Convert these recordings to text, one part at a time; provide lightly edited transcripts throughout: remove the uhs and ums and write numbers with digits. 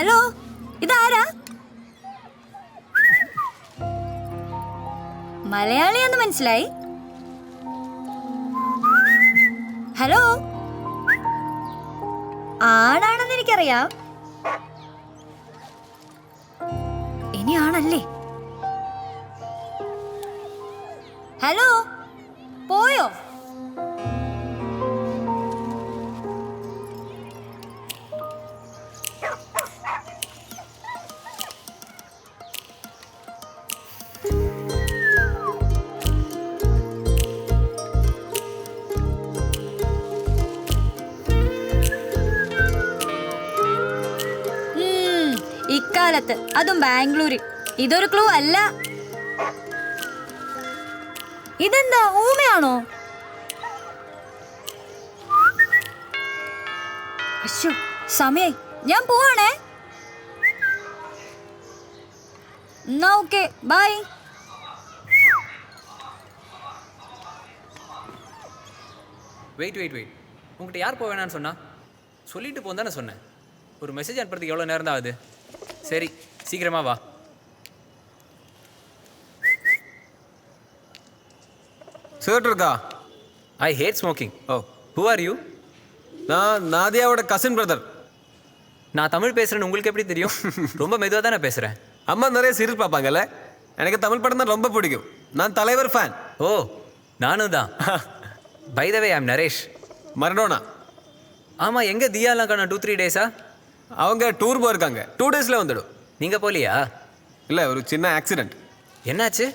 Hello, ഇതാരാ? മലയാളിയാന്ന് മനസ്സിലായി. Hello, ആണാണെന്ന് എനിക്കറിയാം. ഇനി ആണല്ലേ? ഹലോ, പോയോ? ഇക്കാലത്ത് അതും ബാംഗ്ലൂര് ഇതൊരു ക്ലൂ അല്ല. ഇതെന്താ, ഊമയാണോ? അശ്ശോ, സമയായി, ഞാൻ പോവാണേ. എന്നാ ഓക്കെ, ബൈ. வெயிட் உங்கள்கிட்ட யார் போக வேணான்னு சொன்னா? சொல்லிட்டு போன்னு தானே சொன்னேன். ஒரு மெசேஜ் அனுப்புறதுக்கு எவ்வளோ நேரம் தான் ஆகுது? சரி, சீக்கிரமா வா. சிகரெட் இருக்கா? I hate smoking. Oh, who are you? நான் நாதியாவோட கசின் பிரதர். நான் தமிழ் பேசுகிறேன்னு உங்களுக்கு எப்படி தெரியும்? ரொம்ப மெதுவாக தானே பேசுகிறேன். அம்மா நிறைய சீரியல் பார்ப்பாங்கல்ல, எனக்கு தமிழ் படம் தான் ரொம்ப பிடிக்கும். நான் தலைவர் ஃபேன். ஓ, நானும் தான். By the way, I'm Naresh. Maradona. ஆமாம், எங்கே தியாலாம் காணோம்? 2-3 டேஸா? அவங்க டூர் போயிருக்காங்க. 2 டேஸில் வந்துடும். நீங்கள் போலியா? இல்லை, ஒரு சின்ன ஆக்சிடெண்ட். என்னாச்சு?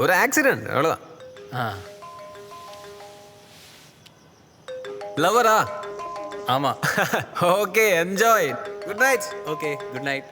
ஒரு ஆக்சிடெண்ட், அவ்வளோதான். ஆ, லவரா? ஆமாம். Okay, enjoy. Good night. Okay, good night.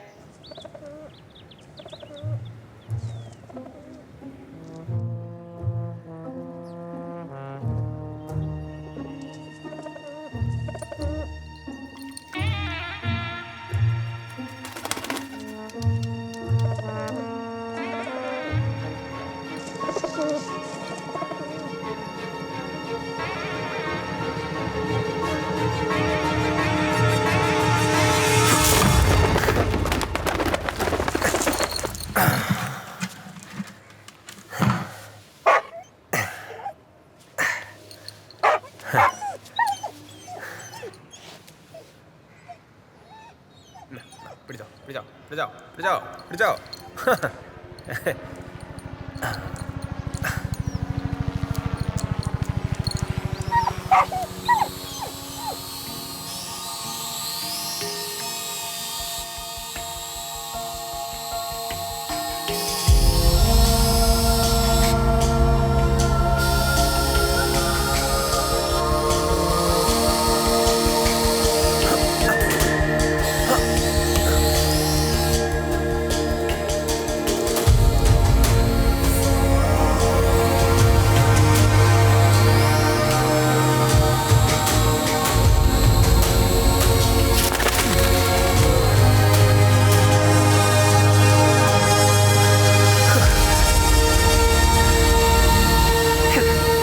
പിടിച്ചോ.